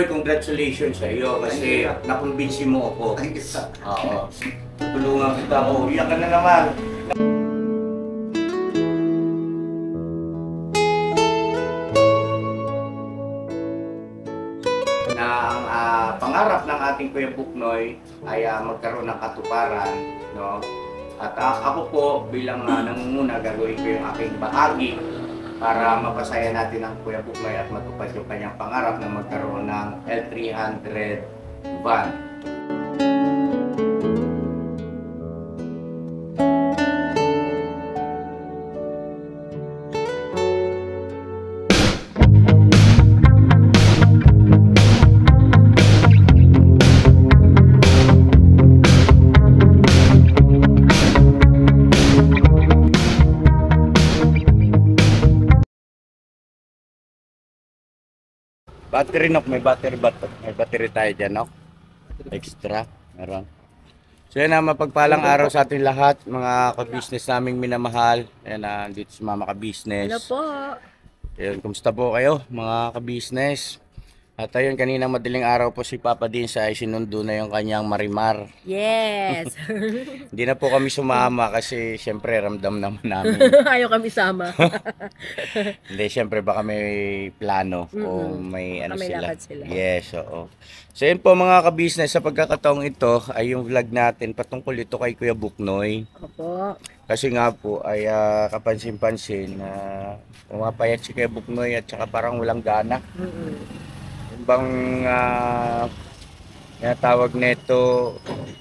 Buknoy, congratulations sa iyo kasi nakumbinsi mo ako. Thank you, sir. Oo. Tulungan kita ako. Iyak ka na naman. Na ang pangarap ng ating Kuya Buknoy ay magkaroon ng katuparan, no? At ako po bilang nangunguna gagawin ko yung aking bahagi para mapasaya natin ang Kuya Buknoy at matupad yung kanyang pangarap na magkaroon ng L300 van. Battery knock, may battery tayo dyan, no? Extra, meron. So yan mapagpalang araw sa ating lahat, mga ka-business naming minamahal. Yan dito si Mama Ka-Business. Hello po. Ayun, kumusta po kayo, mga ka-business? At ayun, kanina madaling araw po si Papa Dins ay sinundo na yung kanyang marimar. Yes. Hindi na po kami sumama kasi syempre ramdam naman namin. Ayaw kami sama. Hindi, syempre baka may plano o may ano May sila. lakad sila. Yes, oo. So yun po mga ka-business, sa pagkakataong ito ay yung vlog natin patungkol ito kay Kuya Buknoy. Opo. Kasi nga po ay kapansin-pansin na pumapayat si Kuya Buknoy at saka parang walang gana. Yung bang tawag nito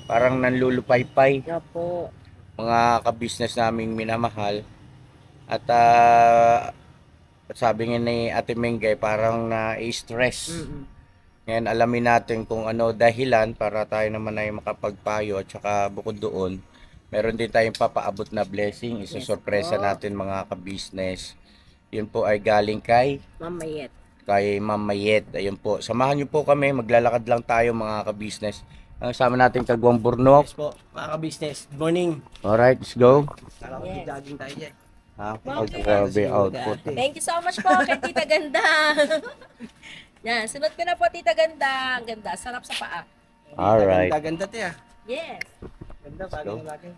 parang nanlulupaypay. Opo. Mga ka-business naming minamahal. At sabi nga ni Ate Mengay parang na-stress. Ngayon alamin natin kung ano dahilan para tayo naman ay makapagpayo at saka bukod doon meron din tayong papaabot na blessing, isusurpresa natin mga ka-business. Yun po ay galing kay Ma'am Mayet. Ayun po, samahan niyo po kami, maglalakad lang tayo mga ka-business. Ang sama natin Kagwang Burnok. Yes po, mga ka-business. Good morning. Alright, let's go. Kala ko jogging tayo dyan. Grabe output. Thank you so much po kay Tita Ganda. Yan, sunod ko na po Tita Ganda. Ang ganda, sarap sa paa. Alright. Ganda te ah. Yes. Ganda, bagay na bagay.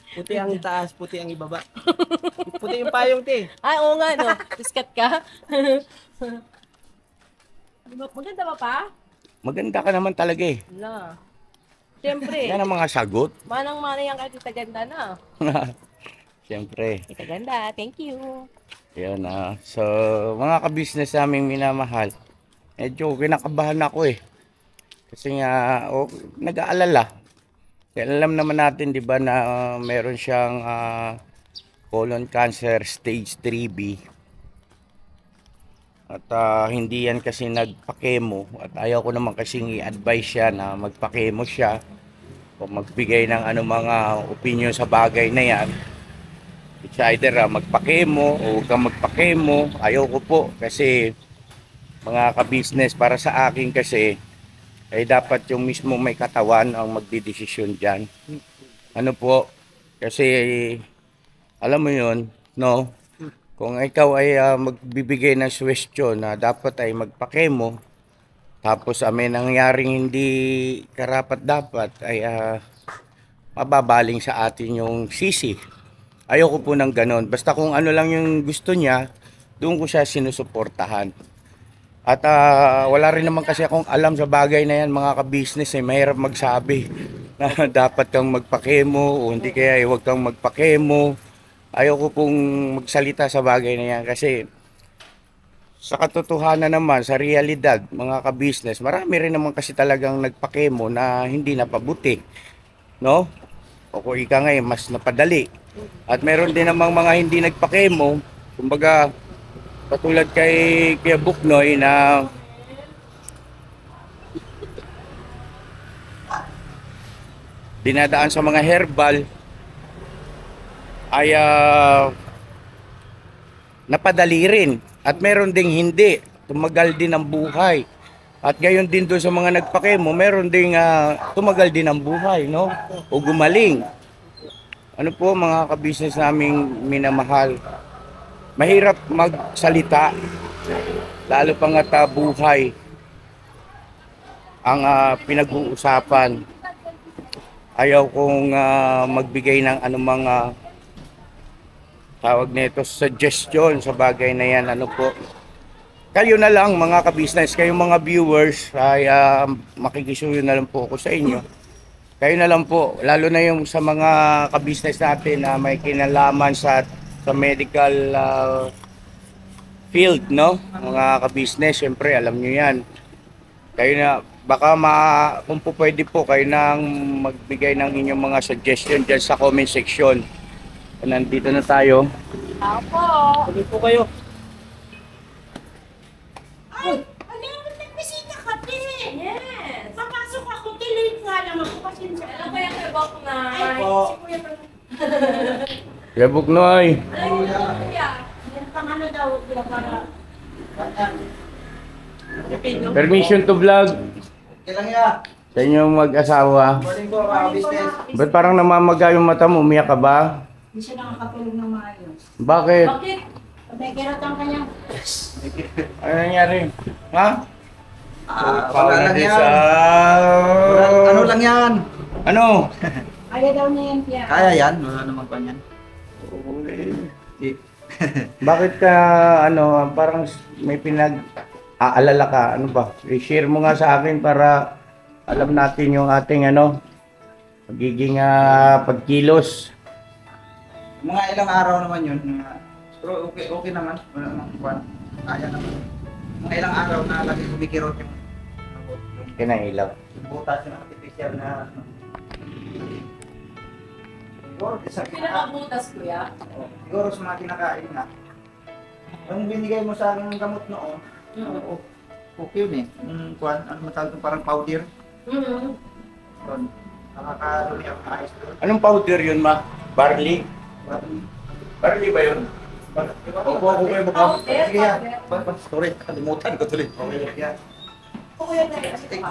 Puti ang taas, puti ang ibaba. Puti yung payong te. Ay, oo nga no. Biskat ka. Maganda ba pa? Maganda ka naman talaga eh. Wala. Siyempre. Yan ang mga sagot. Manang-mana yan kay Tita Ganda na. Siyempre. Tita Ganda, thank you. Yan so mga ka-business naming minamahal, medyo kinakabahan ako eh. Kasi nga nag-aalala. Kaya alam naman natin 'di ba na meron siyang colon cancer stage 3B. At hindi yan kasi nagpa-chemo at ayaw ko naman kasing i-advise siya na magpa-chemo siya o magbigay ng mga opinion sa bagay na yan. It's either magpa-chemo o huwag kang magpa-chemo. Ayaw ko po kasi mga ka-business para sa akin kasi ay dapat yung mismo may katawan ang magdidesisyon dyan. Ano po? Kasi alam mo yun, no? Kung ikaw ay magbibigay ng suwestyon na dapat ay magpa-chemo tapos may nangyaring hindi karapat-dapat ay mababaling sa atin yung sisi. Ayoko po ng ganon. Basta kung ano lang yung gusto niya, doon ko siya sinusuportahan. At wala rin naman kasi akong alam sa bagay na yan mga ka-business eh. Mahirap magsabi na dapat kang magpa-chemo o hindi kaya huwag kang magpa-chemo. Ayoko pong magsalita sa bagay na yan kasi sa katotohanan naman, sa realidad mga ka-business, marami rin naman kasi talagang nagpa-chemo na hindi napabuti. No? O kung ika ngayon, mas napadali. At meron din namang mga hindi nagpa-chemo, kumbaga katulad kay Kuya Buknoy na dinadaan sa mga herbal ay napadali rin. At meron ding hindi, tumagal din ang buhay. At gayon din doon sa mga nagpa-chemo, meron ding tumagal din ang buhay, no? O gumaling. Ano po mga ka-business naming minamahal, mahirap magsalita, lalo pang buhay ang pinag-uusapan. Ayaw kong magbigay ng anumang tawag nito suggestion sa bagay na yan. Ano po? Kayo na lang mga ka-business, kayo mga viewers ay makikisuyo na lang po ako sa inyo. Kayo na lang po, lalo na yung sa mga ka-business natin na may kinalaman sa medical field, no? Mga ka-business, syempre alam nyo yan. Kayo na, baka kung po pwede po, kayo nang magbigay ng inyong mga suggestion dyan sa comment section. Nandito na tayo. Opo. Tuloy po kayo. Ay, alam, nagbisita ka, te. Yes. Papasok ako, te. Late nga lang ako. Pasensya ka. Ano kaya kayo ba na? Ay, po. si Kuya Bal- Kuya Buknoy. Ano yung kuya? Yan pang ano daw, kuya, para... Permission to vlog Okay lang ya. sa inyong mag-asawa. Morning po mga business. Ba't parang namamaga yung mata mo? Umiyak ka ba? Hindi siya nakakatulog ng maayos. Bakit? Bakit? May kirot ang kanyang... Ano nangyari? Ha? Wala lang Sa... yan. Ano lang yan? Ano? Kaya daw niya yan, Pia. Kaya yan. Wala naman pa yan. Bakit ka, ano, parang may pinag-aalala ka? Ano ba? I-share mo nga sa akin para alam natin yung ating, magiging pagkilos. Mga ilang araw naman yun. Pero okay naman. Wala namang kwan. Kaya naman. Mga ilang araw na lagi kumikirot yung Kinailaw. butas yung artificial na siguro sa Pinakabutas kuya? siguro sa mga kinakain na. Yung binigay mo sa akin ng gamot noon, okay yun eh. Yung kwan, ano matawag ito, parang powder. Doon. Nakakaroon yung ayos doon. Anong powder yun, ma? Barley? Barley ba yun? Opo, ako kayo baka. Powder, Sige yan. powder. Sorry, kalimutan ko tuloy. Okay, yan. Kuya na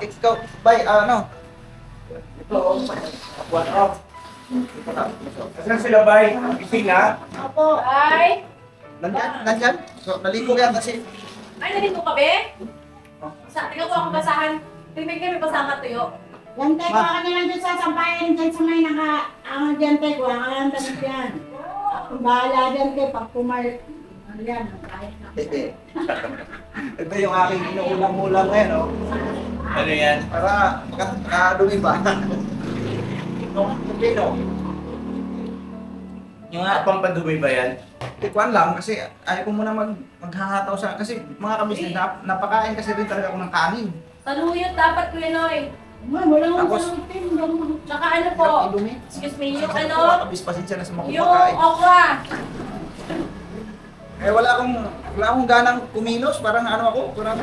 Ikaw, bay, ano? Ito, one off. Asan sila, bay? Gising na? Opo. Ay! Nandyan. So, naligo yan kasi. Ay, nalito ka be? Sa, tingnan ko ako basahan. Tingnan kami basahan ka tuyo. Yan, te, kuha ka na lang dyan sa sampayan. Dyan sa may dyan, te. Kuha ka lang damit yan. Ako bahala dyan, te. Pag ano yan, kahit na. Ito yung aking inuulam-ulam ngayon, oh. Ano yan? Para makadumi ba? Itong pupino. Yung nga, Pampadumi ba yan? tikwan lang kasi ayaw ko muna maghahataw sa... Kasi mga kabisnes, napakain kasi rin talaga ako ng kanin. Saluyot dapat kuya Noy. Wala akong Tapos, salutin. Ganun. Tsaka ano po? Idumi. Excuse me, yung Pasensya ano? po, mga kabis, pasensya na sa mga Yung kumakain. okra. Eh wala akong ganang kumilos, parang ano ako, parang...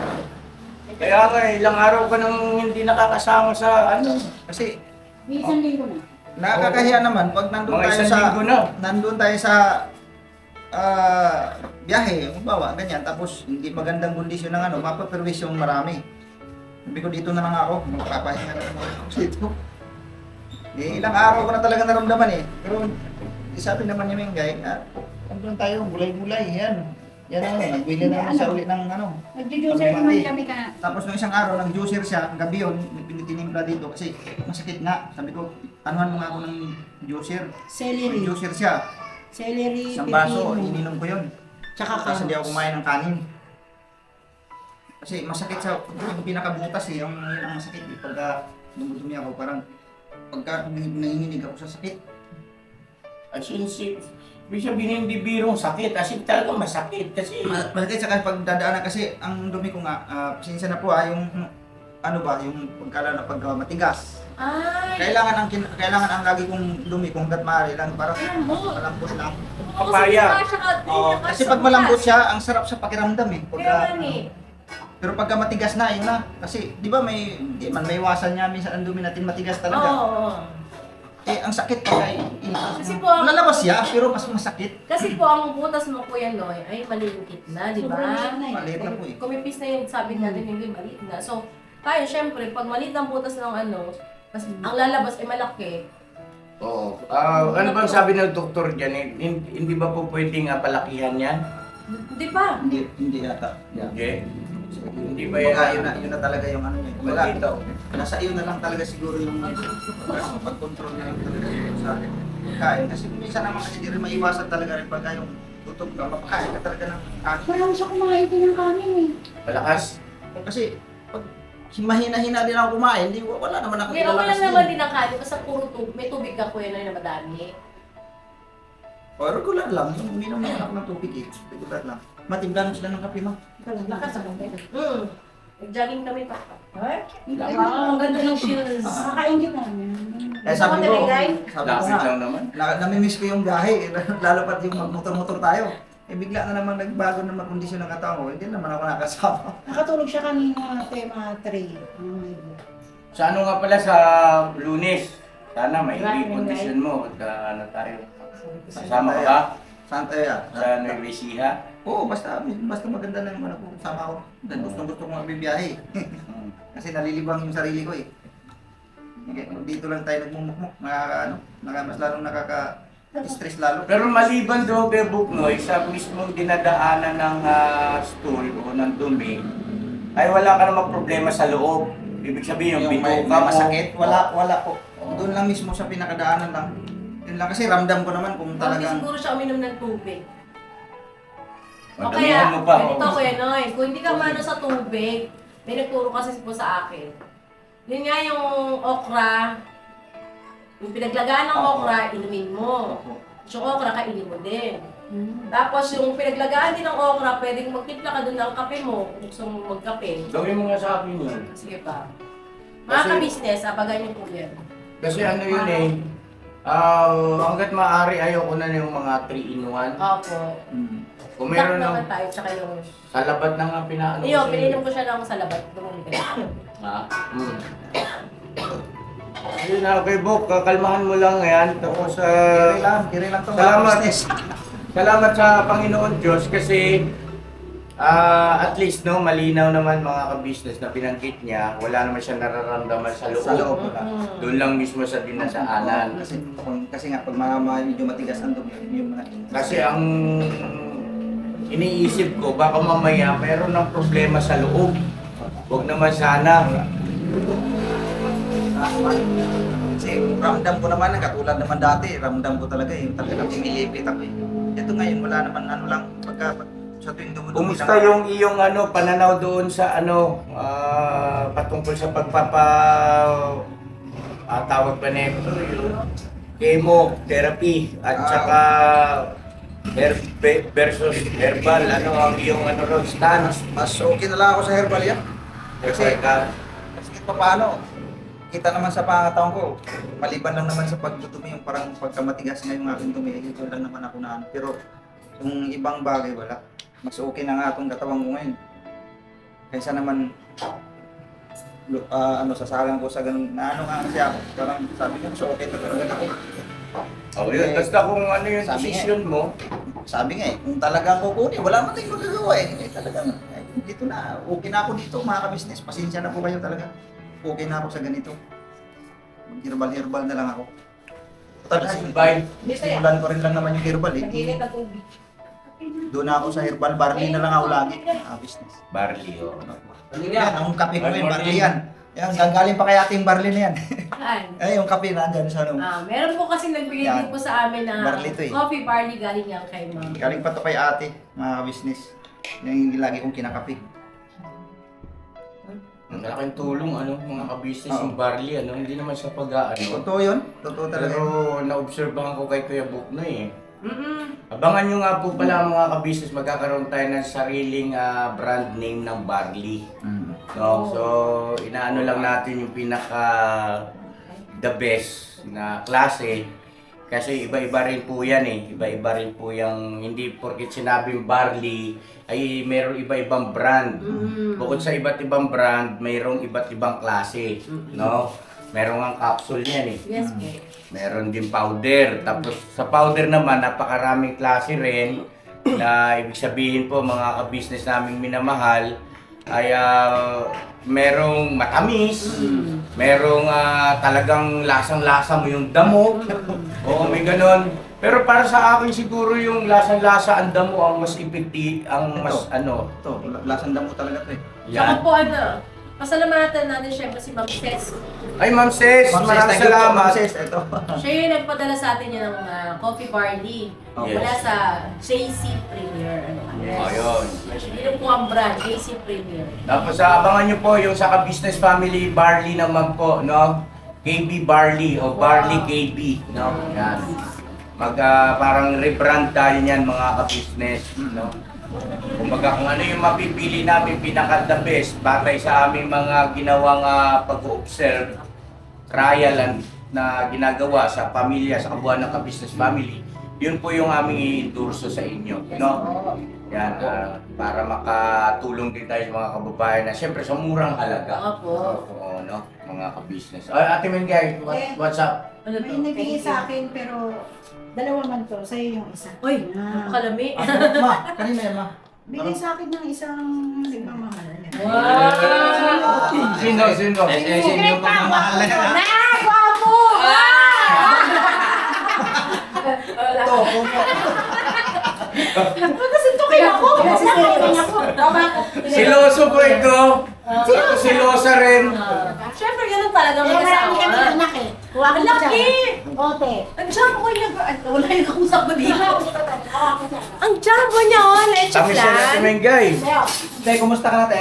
Kaya nga, ilang araw ka nang hindi nakakasama sa Kasi May isang linggo na. nakakahiya naman pag nandun Mga tayo isang sa... linggo na. Nandun tayo sa biyahe, kumbawa, ganyan, tapos hindi magandang kondisyon ng ano, mapaperwis yung marami. Sabi ko dito na lang ako, magpapahinga na lang ako dito. Eh, ilang araw ko na talaga naramdaman eh. Pero sabi naman niya Mengay, nandun tayo, gulay-gulay, yan. Yan ano, nagwili na naman siya uli ng ano. Nagjujuicer naman kami ka. Tapos nung isang araw, nag-juicer siya, gabi yun, pinitinimpla dito kasi masakit nga. Sabi ko, anuhan mo nga ako ng juicer. Celery. Nag-juicer siya, Celery, isang baso, pepino. ininom ko yun. Tsaka Tapos hindi ako kumain ng kanin. Kasi masakit sa yung pinakabutas eh, yung yun ang masakit eh. Pagka dumudumi ako, parang pagka nanginginig ako sa sakit. As in, ibig sabihin hindi birong sakit. As in talaga masakit. Kasi Masakit sa pag dadaanan kasi ang dumi ko nga, pasensya na po yung ano ba, yung pagka matigas. Ay! Kailangan ang lagi kong dumi kung hanggat maaari lang para Malambot. malambot lang. Papaya. Kasi pag malambot siya, ang sarap sa pakiramdam eh. Kaya ni. Pero pagka matigas na, yun na. Kasi, di ba di man may iwasan niya minsan ang dumi natin matigas talaga. Oo. Eh, ang sakit pagka Kasi po, lalabas siya, pero mas masakit. Kasi po ang butas mo kuya Noy ay maliit na, di ba? Sobrang liit na eh. Maliit na po eh. Kumipis na yung sabi natin yung maliit na. So, tayo syempre, pag maliit ang butas ng ano, mas ang lalabas ay malaki. Oo. Ano bang sabi ng doktor dyan? Hindi ba po pwedeng palakihan yan? Di ba? Hindi yata. Okay. Hindi ba yan? Yun na talaga yung ano niya. Wala. Nasa iyo na lang talaga siguro yung pag-control na lang talaga siguro sa atin. Kain. Kasi minsan naman kasi di rin maiwasan talaga rin pagka yung gutom ka, mapakain ka talaga ng kanin. Wala siya kumain din ng kanin eh. Malakas. Kasi pag mahina-hina din ako kumain, wala naman ako Hindi, okay lang naman din ang kanin kasi puro tubig. May tubig ka kuya na madami. O, regular lang. Yung uminom naman ako ng tubig eh. Regular lang. Matimpla sila ng kape, ma. Lakas ako. Nag-jogging kami pa. Ang ganda ng shoes. Nakakaingit na yan. Sabi ko, Matalagay? sabi ko Lapit nga, lang naman. namimiss ko yung biyahe. Lalo pat yung magmotor-motor tayo. Bigla na naman nagbago na makondisyon ng katawan ko. Hindi naman ako nakasama. Nakatulog siya kanina, mga 3. Sa ano nga pala sa Lunes, sana may condition mo at ano tayo. Kasama ka ba? Saan tayo yan? Sa Nueva Ecija? Oo, basta maganda na yung ano ko. Sama ko. Gusto ko magbibiyahe. Kasi nalilibang yung sarili ko eh. Dito lang tayo nagmumukmuk. Mas lalong nakaka-stress lalo. Pero maliban doon kay Buknoy, sa mismong dinadaanan ng stool o ng dumi, ay wala ka namang problema sa loob. Ibig sabihin yung may bituka mo. masakit, wala po. Doon lang mismo sa pinakadaanan lang. Yun lang kasi ramdam ko naman kung Hindi talagang siguro siya uminom ng tubig. O Madamihan kaya, mo pa. ganito Kuya Noy, kung hindi ka mano sa tubig, may nagturo kasi po sa akin. Yun nga yung okra, yung pinaglagaan ng okra, inumin mo. Yung okra, kainin mo din. Tapos yung pinaglagaan din ng okra, pwedeng magtimpla ka doon ng kape mo, kung gusto mo magkape. Gawin mo nga sa akin yun. Sige pa. Mga Kasi- ka-business, apagan yung po yan. Kasi ano yun eh, hanggat maaari ayoko na yung mga 3-in-1. Opo. Kung Black meron naman ng tayo, tsaka yung... salabat na nga pinaano ko Iyo, sa'yo. pininom ko siya ng sa labat. Dumumi ka na. Ha? Yun na, okay Bok, kakalmahan mo lang yan. Tapos, kiri lang to. Salamat. Business. salamat sa Panginoon Diyos kasi at least no, malinaw naman mga ka-business na binanggit niya, wala naman siya nararamdaman sa loob. Sa loob. Doon lang mismo sa dinasaanan. Kasi nga pag medyo matigas ang dumi, yung mga Kasi ang iniisip ko, baka mamaya mayroon ng problema sa loob. Huwag naman sana. Kasi ramdam ko naman, katulad naman dati, ramdam ko talaga yung talagang pinilipit ako eh. Ito ngayon, wala naman ano lang, sa tuwing dumudumi Kumusta yung iyong pananaw doon sa patungkol sa tawag pa nito, yung chemotherapy at saka versus herbal, ang iyong ron, stance? Mas okay na lang ako sa herbal yan. Kasi paano, kita naman sa pangatawang ko, maliban lang naman sa pagdudumi, yung parang pagkamatigas na yung aking dumi, ito lang naman ako na. Pero yung ibang bagay, wala. Mas okay na nga itong katawan ko ngayon. Kaysa naman, sasalang ko sa ganun, na nga kasi ako, parang sabi ko, so okay na talaga ako. Oh, yun. Basta kung ano yung Sabi decision mo, Sabi nga kung talagang kukunin, wala man tayong magagawa talagang, dito na, okay na ako dito mga ka-business, pasensya na po kayo talaga. Okay na ako sa ganito. Herbal na lang ako. bye. Simulan ko rin lang naman yung herbal eh. Nagilit ang tubig. Doon ako sa herbal, barley na lang ako lagi. Business. Barley, oh. Yan, ang kape ko yun, barley yan. Yan, gagaling pa kaya ating barley na yan. Saan? Yung kape na dyan sa ano. Meron po kasi nagbigay Yan. din po sa amin na Barley to eh. coffee barley galing yan kay ma'am. Galing pa to kay ate, mga ka-business. Yung lagi kong kinakape. Ang malaking tulong, mga ka-business Oo. yung barley, hindi naman sa pag-aano. Totoo yun, totoo talaga Pero yun. naobserbahan ko kay Kuya Buknoy Abangan nyo nga po pala mga ka-business, magkakaroon tayo ng sariling brand name ng barley. No? So, inaano lang natin yung pinaka the best na klase. Kasi iba-iba rin po yan eh. Iba-iba rin po yung, hindi porket sinabing barley, ay mayroong iba-ibang brand. Bukod sa iba't ibang brand, mayroong iba't ibang klase. No? Meron ang capsule niyan eh. Yes po. Meron din powder. Tapos sa powder naman, napakaraming klase rin na ibig sabihin po mga ka-business naming minamahal, ay merong matamis, merong talagang lasang-lasa mo yung damo. Oo, may ganon. Pero para sa akin siguro yung lasang-lasa ang damo ang mas ang mas Ito, lasang damo talaga ito eh. Tsaka yan. po pasalamatan natin syempre si Ma'am Cez. Ay, Ma'am Cez, maraming thank you po, salamat. Ma'am Cez. Ito. Siya yung nagpadala sa atin ng coffee barley. Yes. Mula sa JC Premier. Oh, yun. Yun po ang brand, JC Premier. Tapos abangan nyo po yung sa business family barley naman po, no? KB Barley o Barley KB, no? Yan. Parang rebrand tayo niyan mga ka-business, no? Kumbaga kung ano yung mapipili namin pinaka-the best batay sa aming mga ginawang pag-observe, trial na ginagawa sa pamilya, sa kabuuan ng ka-business family, yun po yung aming i-endorso sa inyo, no? Yan, para makatulong din tayo sa mga kababayan na siyempre sa murang halaga. Opo. Oo, no? Mga ka-business. Ay, Ate Mengay, what's up? Ano to? May nabigay sa akin pero dalawa man to, sa'yo yung isa. Uy, napakalami. Ma, kanina yan, ma. Bigay sa akin ng isang nagmamahal. Wow! Sino? Secret yung pagmamahal na yan. Gwapo! Ito, Kasi tukin ako. Kasi tukin ako. Tama ko. Siloso po ito. At silosa rin. Siyempre, ganun talaga Kaya marami kami mag-asawa. anak eh. Kuha ko Ang siya. laki! Ote. Ang jumbo niya ba? Wala yung kausap ko dito. Kuha ko siya. Ang jumbo niya, oh, leche Tamis siya na Ate flan. Mengay. Sayo. Te, kumusta ka na, te?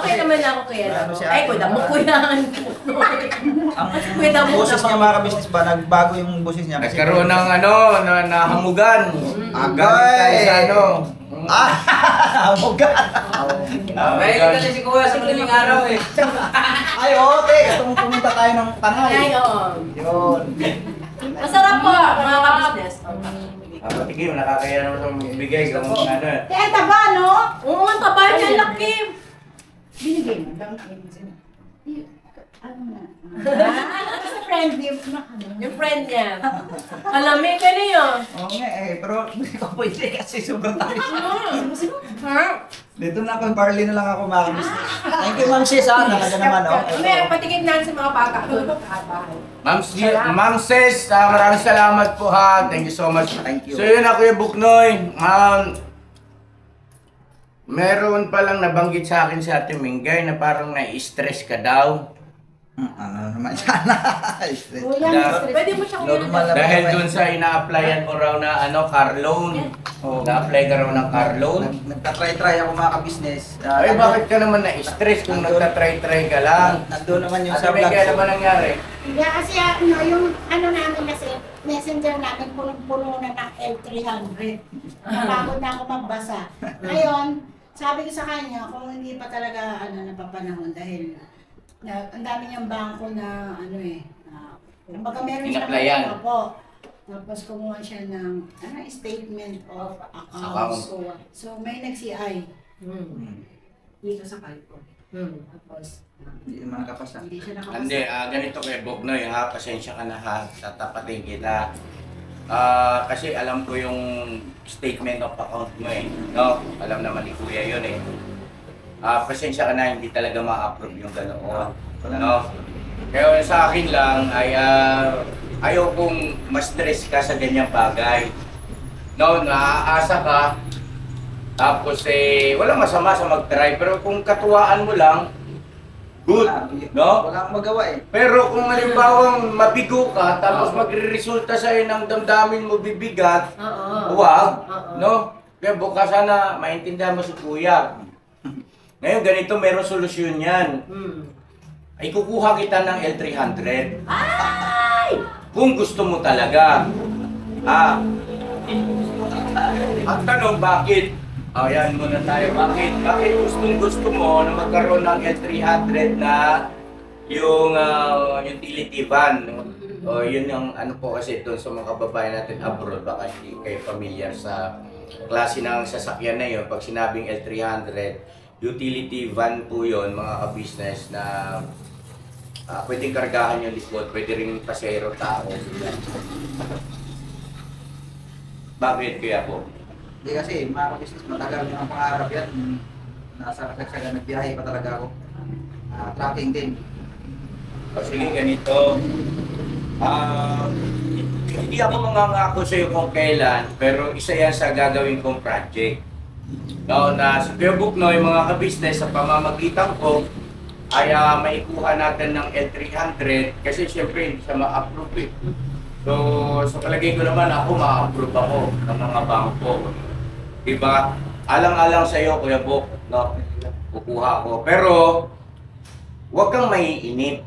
Okay naman ako kuya. Ano siya? Ay, kuya mo ko yan. Ang Kuya mo boses niya mga ka-business ba, nagbago yung boses niya. Kasi- Nagkaroon ng nahamugan. Agay! Galing tayo sa ano. Ah! Hamugan! May kasi si Kuya sa madaling araw eh. Ay, oo, te. Katong pumunta tayo ng tanghali. Ay, oo. Yun. Masarap po, mga ka-business. Pati kayo, nakakaya naman sa bigay. Kung ano. Kaya taba, no? Oo, ang taba niya, laki. Binigay mo. Ano na? Basta friendly. Yung friend niya. Alamig ka niyo. Oo nga eh, pero hindi ko pwede kasi sobrang tayo. Ha? Dito na ako, barley na lang ako mga ka-business. Thank you, Ma'am Sis, ha. Talaga naman, oh. May patikim natin sa mga bata. Ma'am Cez, maraming salamat po ha. Thank you so much. Thank you. So yun ako yung Buknoy. Meron palang nabanggit sa akin si Ate Mengay na parang na-stress ka daw. Ano naman sana? Pwede mo siya Normal lang. Dahil dun sa ina-applyan mo raw na car loan. Oo. Na-apply ka raw ng car loan. Nagtatry-try ako mga ka-business. Ay, bakit ka naman na-stress kung nagtatry-try ka lang? Nandun naman yung Ate sa vlog Mengay, ano ba ko. nangyari? Yeah, kasi yung ano namin kasi, messenger namin punong-puno na ng L300. Napagod na ako magbasa. Ngayon, sabi ko sa kanya, kung hindi pa talaga napapanahon dahil ang dami niyang bangko na kumbaga meron In-applyan. po. Tapos kumuha siya ng statement of accounts. So may nag-CI dito sa Calco. Tapos Hindi naman nakapasa. hindi siya nakapasa. Hindi, ganito kay Buknoy ha, pasensya ka na ha, tatapatin kita. Kasi alam ko yung statement of account mo eh, no? Alam naman ni Kuya yun eh. Pasensya ka na, hindi talaga ma-approve yung ganoon, no? Kaya sa akin lang ay ayaw kong ma-stress ka sa ganyang bagay. No, naaasa ka, tapos walang masama sa mag-try, pero kung katuwaan mo lang, good, no? Wala akong magawa eh. Pero kung halimbawang mabigo ka, tapos magre-resulta sa'yo ng damdamin mo bibigat, huwag, no? Kaya bukas sana maintindihan mo si Kuya. Ngayon ganito, merong solusyon yan. Ay kukuha kita ng L300. Ay! Kung gusto mo talaga. Ang tanong, bakit? Ayan muna tayo. Bakit gusto mo na magkaroon ng L300 na yung utility van? O yun yung ano po kasi doon sa mga kababayan natin abroad, baka hindi kayo familiar sa klase ng sasakyan na yun. Pag sinabing L300, utility van po yun, mga ka-business na pwedeng kargahan yung likod, pwede rin pasero tao. Bakit kaya po? Hindi kasi, mga ka-business, matagal yung ang pangarap yan. nasa kasagsagan, nagbiyahe pa talaga ako. Tracking din. O sige, ganito. Hindi ako mangangako sa'yo kung kailan, pero isa yan sa gagawin kong project. No, na sa Kuya Buknoy, mga kabisnes, sa pamamagitan ko, ay maikuha natin ng L300 kasi siyempre hindi siya ma-approve eh. So, sa palagay ko naman ako, ma-approve ako ng mga bangko. Diba? Alang-alang sa'yo, Kuya Buk, no? Kukuha ko. Pero, huwag kang maiinip.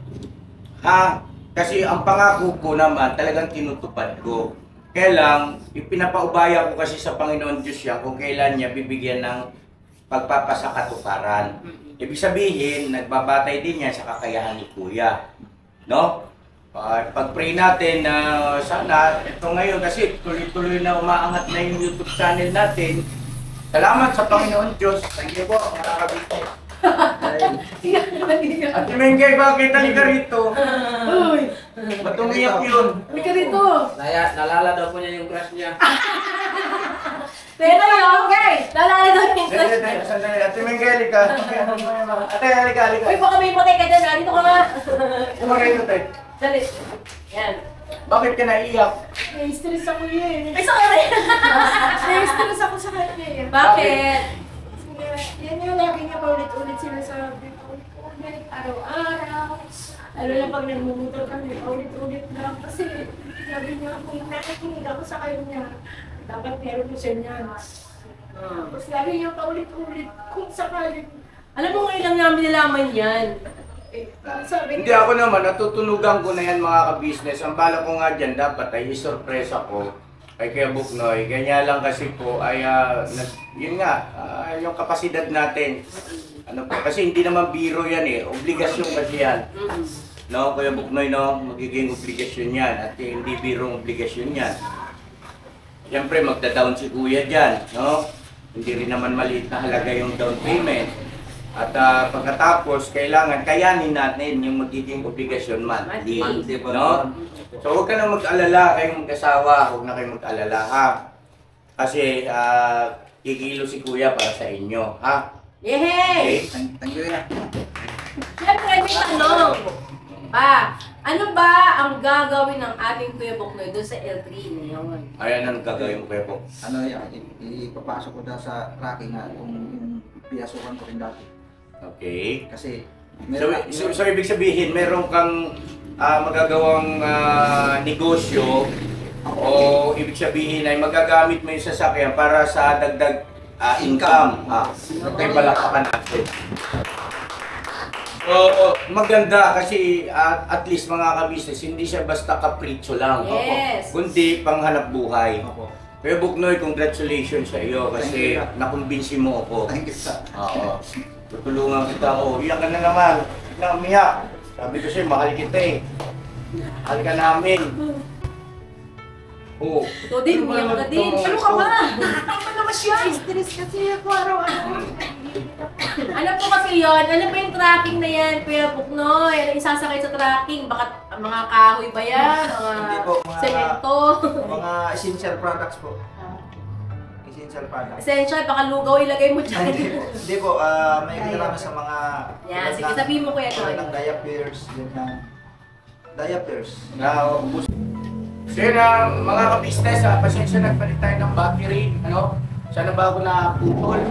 Ha? Kasi ang pangako ko naman, talagang tinutupad ko. Kaya lang, ipinapaubaya ko kasi sa Panginoon Diyos yan kung kailan niya bibigyan ng pagpapasakatuparan. Ibig sabihin, nagbabatay din yan sa kakayahan ni Kuya. No? Pag-pray natin na sana, ito ngayon kasi tuloy-tuloy na umaangat na yung YouTube channel natin. Salamat sa Panginoon Diyos. Thank you po, mga kabisnes. Ate Mengay, bakit halika rito? Uy! Ba't umiyak yun? Halika rito! Nalala daw po niya yung crush niya. Teka lang, guys! Lalala daw yung crush. Sandali, Ate Mengay, halika. Ate, halika. Uy, baka may patay ka dyan. Dito ka nga. Kumagay ito, te. Dali. Yan. Bakit ka naiyak? Na-stress ako yun. Ay, sorry! Na-stress ako sa kanya eh. Bakit? Yan yung lagi niya paulit-ulit sinasabi. Paulit-ulit, araw-araw. Ano lang pag nagmumutol kami, paulit-ulit lang. Kasi sabi niya, kung nakikinig ako sa kanya, dapat meron ko siya niyan. Tapos lagi niya paulit-ulit kung sakaling, Alam mo ngayon lang namin nalaman yan. sabi Hindi niya, ako naman, natutunugan ko na yan mga ka-business. Ang bala ko nga dyan, dapat ay isorpresa ko kay Kuya Buknoy. Ganyan lang kasi po ay, yun nga, yung kapasidad natin. Ano po, kasi hindi naman biro yan eh, obligasyon kasi yan. No, Kuya Buknoy, no, magiging obligasyon yan at hindi birong obligasyon yan. Siyempre, magda-down si Kuya dyan, no? Hindi rin naman maliit na halaga yung down payment. At pagkatapos, kailangan kayanin natin yung magiging obligasyon monthly, no? So huwag ka na mag-alala kayong mag-asawa, huwag na kayong mag-alala, ha? Kasi kikilo si Kuya para sa inyo, ha? Yehey! Okay? Thank you, ya. Siyempre, may tanong. Pa, ano ba ang gagawin ng ating Kuya Buknoy doon sa L3 ngayon? Ayan ang gagawin mo, Kuya Buk. Ano yan, ipapasok ko na sa tracking nga kung yung piyasukan ko rin dati. Okay. Kasi So ibig sabihin, meron kang magagawang negosyo o ibig sabihin ay magagamit mo yung sasakyan para sa dagdag income. Okay, palakpakan natin. So, maganda kasi at least mga ka-business, hindi siya basta kapritsyo lang. Yes. Kundi panghanap buhay. Opo. Kuya Buknoy, congratulations sa iyo kasi Thank you. nakumbinsi mo ako. Thank you, sir. Oo. Tutulungan kita ako. Iyak ka na naman. Iyak na umiyak. Sabi ko sa'yo, mahal kita eh. Mahal ka namin. Oo. Ito din, umiyak ka din. Ano ka ba? Ano naman siya? stress kasi ako araw-araw. Ano po kasi yun? Ano ba yung tracking na yan, Kuya Buknoy? Ano yung sasakay sa tracking? Baka mga kahoy ba yan? Hindi po, mga- Semento? Mga essential products po. Essential products. Essential, baka lugaw ilagay mo dyan. Hindi po, may kinalaman sa mga... Yan, sige, sabihin mo, Kuya Noy. Ng diapers, ganyan. Diapers. Now, so yun mga ka-business, pasensya nagpalit tayo ng battery. Ano? Sana ba ako naputol?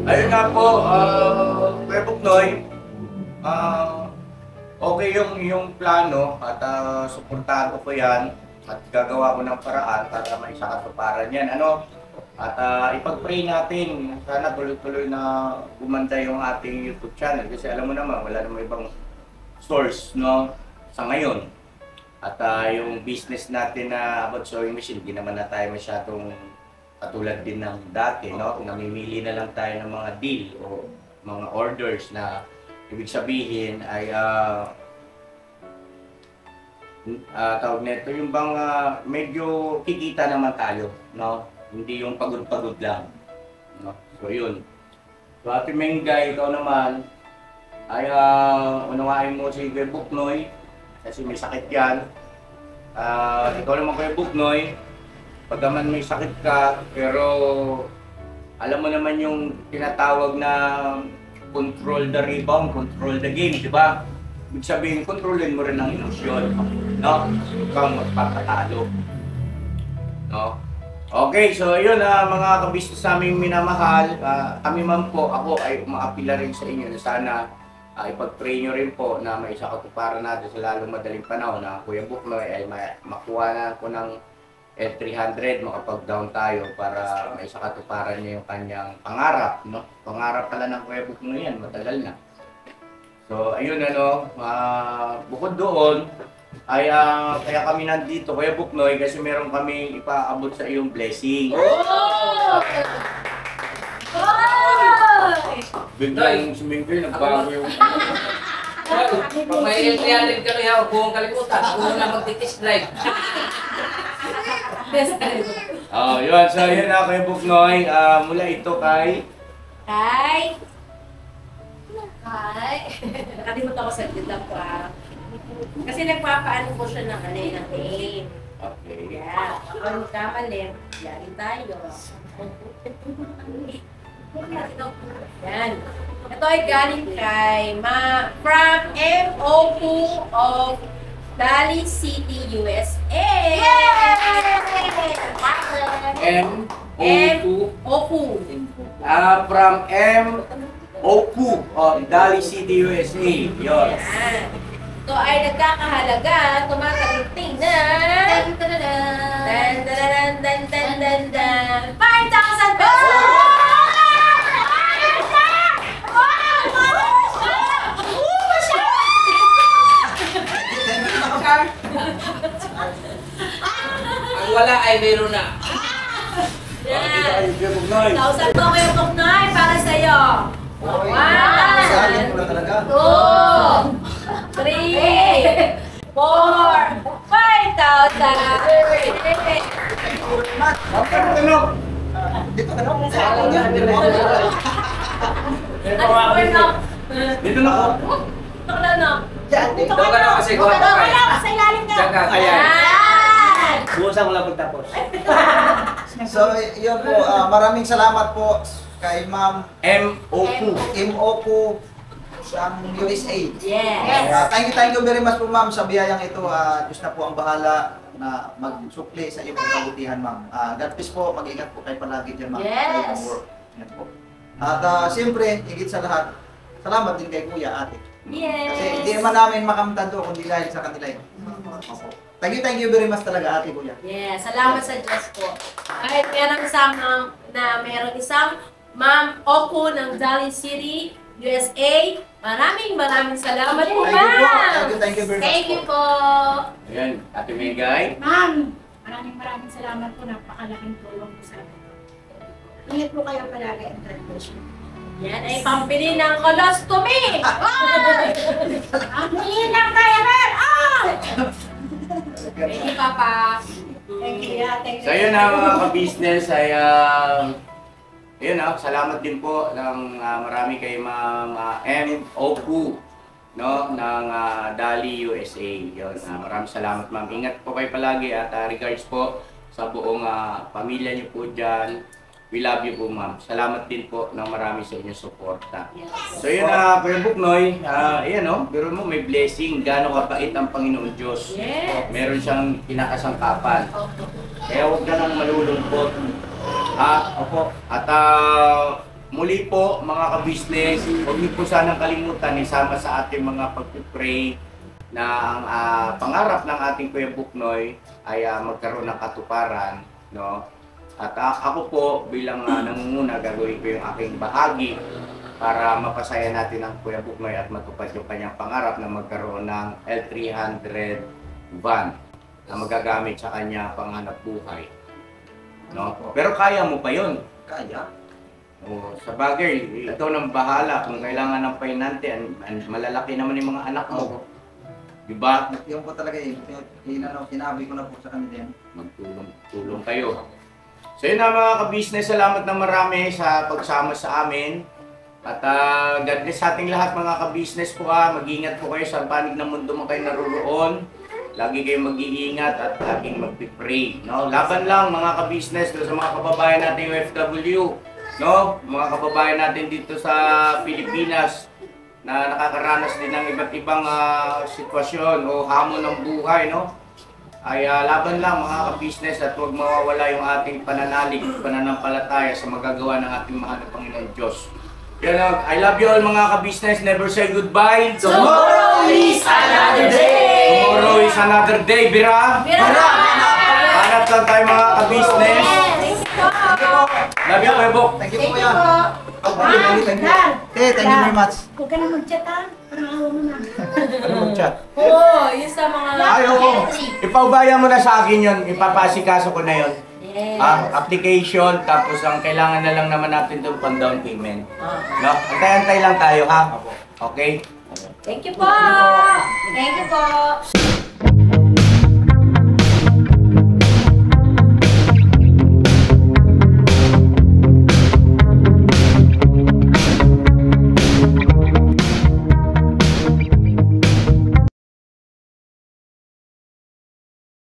Ayun nga po, Kuya Buknoy, okay yung plano at suportahan ko yan at gagawa ko ng paraan para may sakatuparan yan. Ano? At ipag-pray natin, sana tuloy-tuloy na gumanda yung ating YouTube channel kasi alam mo naman, wala namang ibang source, no? Sa ngayon. At yung business natin na about sewing machine, hindi naman na tayo masyadong katulad din ng dati, no? Namimili na lang tayo ng mga deal o mga orders na ibig sabihin ay tawag nito yung bang medyo kikita naman tayo, no? Hindi yung pagod-pagod lang, no? So yun. So Ate Mengay, ikaw naman ay unawain mo si Kuya Buknoy kasi may sakit yan. Ikaw naman Kuya Buknoy, pagkaman may sakit ka, pero alam mo naman yung tinatawag na control the rebound, control the game, di ba? Ibig sabihin, kontrolin mo rin ang emosyon, no? Huwag kang magpapatalo. No? Okay, so yun mga kabisnes naming minamahal, kami man po, ako ay umaapila rin sa inyo na sana ipag-pray nyo rin po na may isa katuparan natin sa lalong madaling panahon na Kuya Buknoy ay makuha na ko ng L300, makapag-down tayo para may isa katuparan niya yung kanyang pangarap, no? Pangarap pala ng Kuya Buknoy yan, matagal na. So ayun bukod doon, ay kaya kami nandito, Kuya Buknoy, kasi meron kami ipaabot sa iyong blessing. Oh! Biglang sumingkir, nagbago yung... Pag may L300 ka rin, huwag buong kalimutan. Huwag na mag-test drive. Yun. So yun na, Kuya Buknoy. Mula ito kay... Hi! Hi! Nakalimutan ko sa lang po Kasi nagpapaano po siya ng alay ng name. Okay. Yeah. Kung magkamali, yari tayo. Yan. Ito ay galing kay from MOQ of Dali City, USA. Yay! MOQ. From MOQ of Dali City, USA. Yun. Yan. Ito ay nagkakahalaga, tumataginting na 5,000 pesos! Ang wala ay meron na. Yan. Kuya Buknoy. 1,000 po kayo, Buknoy, para sa'yo. Sa akin ko na talaga. 2, 3, 4, 5,000. Dito ka na. Dito na ako. Ito ka na. Dito ka na kasi kuha ka kaya. Sa ilalim ka. Diyan ka. Yan. Buwasan ko lang pagtapos. So, yun po, maraming salamat po kay Ma'am MOQ. Imoku sa USA. Yes. Thank you very much po ma'am sa biyayang ito. Diyos na po ang bahala na magsukli sa iyong kabutihan ma'am. God bless po, mag-ingat po kayo palagi dyan ma'am. Yes. Sa iyong work. Yan po. At siyempre, higit sa lahat, salamat din kay Kuya Ate. Yes. Kasi hindi naman namin makamtan to kundi dahil sa kanila yun. Opo. Thank you very much talaga Ate Kuya. Yes. Salamat sa Diyos po. Kahit merong isang Ma'am Oku ng Dali City, USA. Maraming salamat po, Thank you po. ma'am. Thank you very much Thank you po. Ayan, Ate Megay. Ma'am, maraming salamat po. Napakalaking tulong po sa amin. Ingat po kayo palagi and God bless you. Yan ay pampili ng colostomy. Ang liit ng kaya, Mer! Thank you, Papa. Thank you, yeah. Thank you. So yun na mga ka-business ay yun salamat din po ng marami kay Ma'am MOQ no ng Dali USA. Yun, maraming salamat ma'am. Ingat po kayo palagi at regards po sa buong pamilya niyo po diyan. We love you po ma'am. Salamat din po ng marami sa inyong suporta. So yun Kuya Buknoy, ayan pero mo may blessing, gaano kabait ang Panginoon Diyos. Yes. Meron siyang kinakasangkapan. Kaya huwag ka nang malulungkot. Opo. At muli po mga ka-business, huwag niyo po sanang kalimutan isama sa ating mga pag-pray na ang pangarap ng ating Kuya Buknoy ay magkaroon ng katuparan, no? At ako po bilang nangunguna gagawin ko yung aking bahagi para mapasaya natin ang Kuya Buknoy at matupad yung kanyang pangarap na magkaroon ng L300 van na magagamit sa kanya panghanap buhay. No? Pero kaya mo pa yun. Kaya. Sa bagay, ikaw nang bahala kung kailangan ng painante, malalaki naman yung mga anak mo. Diba? Yung po talaga sinabi ko na po sa kanila yan. Magtulong kayo. So yun na mga ka-business, salamat na marami sa pagsama sa amin. At God bless sa ating lahat mga ka-business po mag-ingat po kayo sa panig ng mundo mo kayo naroon. Lagi kayong mag-iingat at laging mag-pray. No? Laban lang mga ka-business sa mga kababayan natin OFW. no, mga kababayan natin dito sa Pilipinas na nakakaranas din ng iba't ibang sitwasyon o hamon ng buhay, no? Ay laban lang mga ka-business at huwag mawawala yung ating pananalig, pananampalataya sa magagawa ng ating mahal na Panginoon Diyos. Yan lang. I love you all mga ka-business. Never say goodbye. Tomorrow is another day! Tomorrow is another day, Bira. Hanap lang tayo mga ka-business. Love you, Webok. Thank you Thank po you yan. po. Thank you. Thank you very much. Huwag ka na mag-chat ha. Parang awa mo na. Ano mag-chat? Oo, yun sa mga... Ay, oo. Ipaubaya mo na sa akin yun. Ipapasikaso ko na yun. Yes. Application, tapos ang kailangan na lang naman natin doon pang down payment. No? Antay-antay lang tayo, ha? Okay? Thank you po! Thank you po!